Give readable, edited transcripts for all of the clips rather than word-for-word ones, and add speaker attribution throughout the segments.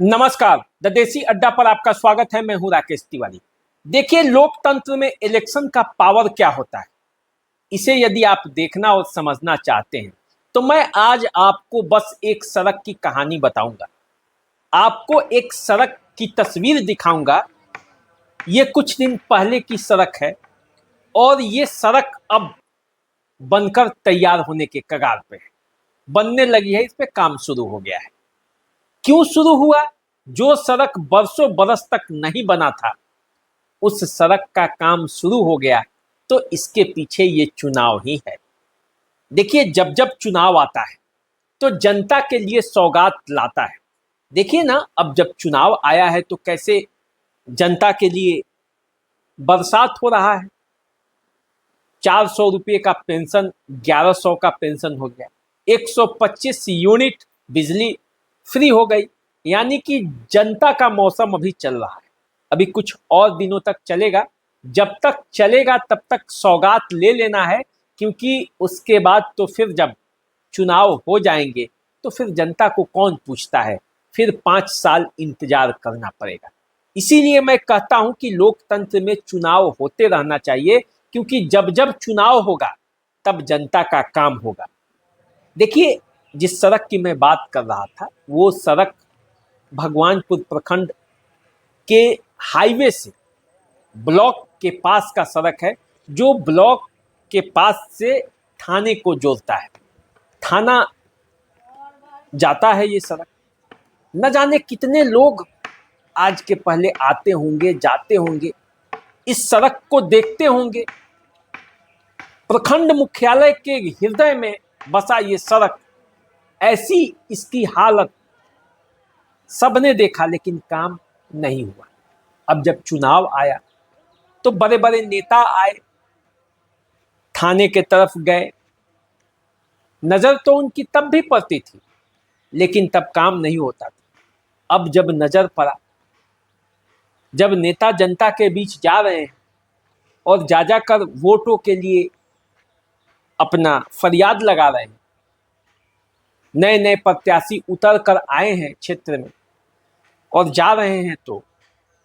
Speaker 1: नमस्कार, द देसी अड्डा पर आपका स्वागत है। मैं हूं राकेश तिवारी। देखिए, लोकतंत्र में इलेक्शन का पावर क्या होता है, इसे यदि आप देखना और समझना चाहते हैं तो मैं आज आपको बस एक सड़क की कहानी बताऊंगा। आपको एक सड़क की तस्वीर दिखाऊंगा। ये कुछ दिन पहले की सड़क है और ये सड़क अब बनकर तैयार होने के कगार पे है, बनने लगी है, इस पे काम शुरू हो गया है। क्यों शुरू हुआ? जो सड़क बरसों बरस तक नहीं बना था, उस सड़क का काम शुरू हो गया। तो इसके पीछे ये चुनाव ही है। देखिए, जब जब चुनाव आता है तो जनता के लिए सौगात लाता है। देखिए ना, अब जब चुनाव आया है तो कैसे जनता के लिए बरसात हो रहा है। 400 रुपये का पेंशन 1100 का पेंशन हो गया। 125 यूनिट बिजली फ्री हो गई। यानी कि जनता का मौसम अभी चल रहा है। अभी कुछ और दिनों तक चलेगा। जब तक चलेगा तब तक सौगात ले लेना है, क्योंकि उसके बाद तो फिर जब चुनाव हो जाएंगे तो फिर जनता को कौन पूछता है। फिर 5 साल इंतजार करना पड़ेगा। इसीलिए मैं कहता हूं कि लोकतंत्र में चुनाव होते रहना चाहिए, क्योंकि जब जब चुनाव होगा तब जनता का काम होगा। देखिए, जिस सड़क की मैं बात कर रहा था वो सड़क भगवानपुर प्रखंड के हाईवे से ब्लॉक के पास का सड़क है, जो ब्लॉक के पास से थाने को जोड़ता है। थाना जाता है ये सड़क। न जाने कितने लोग आज के पहले आते होंगे, जाते होंगे, इस सड़क को देखते होंगे। प्रखंड मुख्यालय के हृदय में बसा ये सड़क, ऐसी इसकी हालत सबने देखा, लेकिन काम नहीं हुआ। अब जब चुनाव आया तो बड़े बड़े नेता आए, थाने के तरफ गए। नजर तो उनकी तब भी पड़ती थी, लेकिन तब काम नहीं होता था। अब जब नजर पड़ा, जब नेता जनता के बीच जा रहे हैं और जा जाकर वोटों के लिए अपना फरियाद लगा रहे हैं, नए नए प्रत्याशी उतर कर आए हैं क्षेत्र में और जा रहे हैं, तो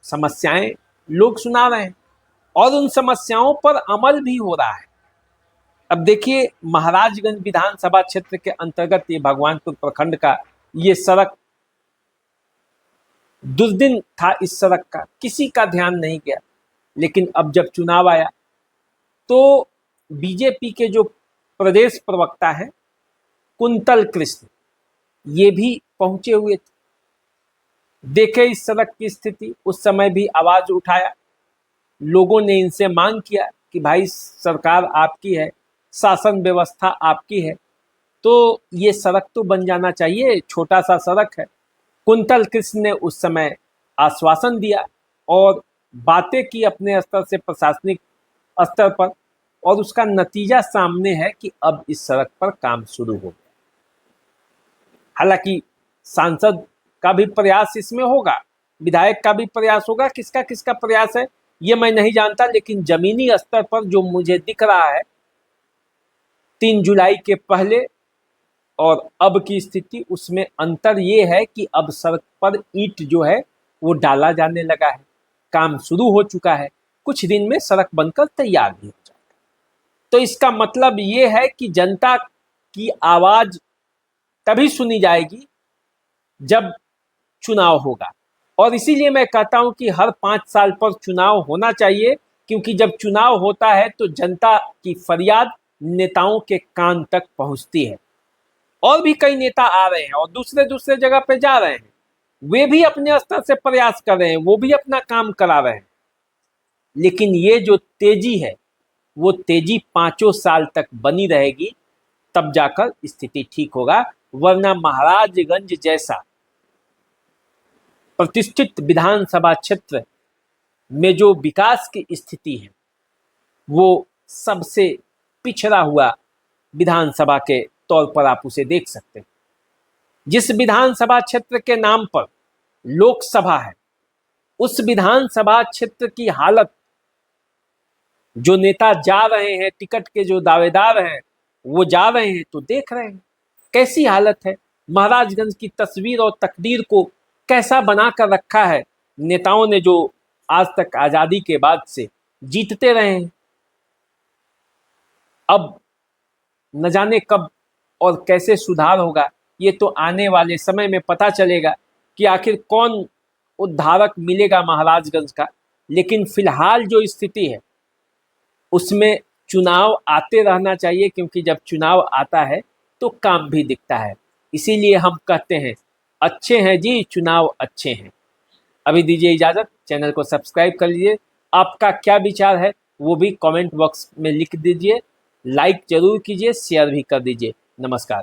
Speaker 1: समस्याएं लोग सुना रहे हैं और उन समस्याओं पर अमल भी हो रहा है। अब देखिए, महाराजगंज विधानसभा क्षेत्र के अंतर्गत ये भगवानपुर प्रखंड का ये सड़क, दुर्दिन था इस सड़क का, किसी का ध्यान नहीं गया। लेकिन अब जब चुनाव आया तो बीजेपी के जो प्रदेश प्रवक्ता हैं कुंतल कृष्ण, ये भी पहुंचे हुए थे। देखे इस सड़क की स्थिति, उस समय भी आवाज उठाया। लोगों ने इनसे मांग किया कि भाई, सरकार आपकी है, शासन व्यवस्था आपकी है, तो ये सड़क तो बन जाना चाहिए, छोटा सा सड़क है। कुंतल कृष्ण ने उस समय आश्वासन दिया और बातें की अपने स्तर से, प्रशासनिक स्तर पर, और उसका नतीजा सामने है कि अब इस सड़क पर काम शुरू हो गया। हालांकि सांसद का भी प्रयास इसमें होगा, विधायक का भी प्रयास होगा, किसका किसका प्रयास है ये मैं नहीं जानता, लेकिन जमीनी स्तर पर जो मुझे दिख रहा है 3 जुलाई के पहले और अब की स्थिति, उसमें अंतर ये है कि अब सड़क पर ईंट जो है वो डाला जाने लगा है, काम शुरू हो चुका है। कुछ दिन में सड़क बनकर तैयार भी हो जाएगा। तो इसका मतलब ये है कि जनता की आवाज तभी सुनी जाएगी जब चुनाव होगा। और इसीलिए मैं कहता हूं कि हर 5 साल पर चुनाव होना चाहिए, क्योंकि जब चुनाव होता है तो जनता की फरियाद नेताओं के कान तक पहुंचती है। और भी कई नेता आ रहे हैं और दूसरे दूसरे जगह पे जा रहे हैं, वे भी अपने स्तर से प्रयास कर रहे हैं, वो भी अपना काम करा रहे हैं। लेकिन ये जो तेजी है वो तेजी 5 साल तक बनी रहेगी, तब जाकर स्थिति ठीक होगा। वरना महाराजगंज जैसा प्रतिष्ठित विधानसभा क्षेत्र में जो विकास की स्थिति है वो सबसे पिछड़ा हुआ विधानसभा के तौर पर आप उसे देख सकते हैं। जिस विधानसभा क्षेत्र के नाम पर लोकसभा है, उस विधानसभा क्षेत्र की हालत, जो नेता जा रहे हैं, टिकट के जो दावेदार हैं वो जा रहे हैं, तो देख रहे हैं कैसी हालत है। महाराजगंज की तस्वीर और तकदीर को कैसा बना कर रखा है नेताओं ने जो आज तक आज़ादी के बाद से जीतते रहे हैं। अब न जाने कब और कैसे सुधार होगा, ये तो आने वाले समय में पता चलेगा कि आखिर कौन उद्धारक मिलेगा महाराजगंज का। लेकिन फिलहाल जो स्थिति है उसमें चुनाव आते रहना चाहिए, क्योंकि जब चुनाव आता है तो काम भी दिखता है। इसीलिए हम कहते हैं अच्छे हैं जी चुनाव अच्छे हैं। अभी दीजिए इजाज़त, चैनल को सब्सक्राइब कर लीजिए। आपका क्या विचार है वो भी कमेंट बॉक्स में लिख दीजिए। लाइक जरूर कीजिए, शेयर भी कर दीजिए। नमस्कार।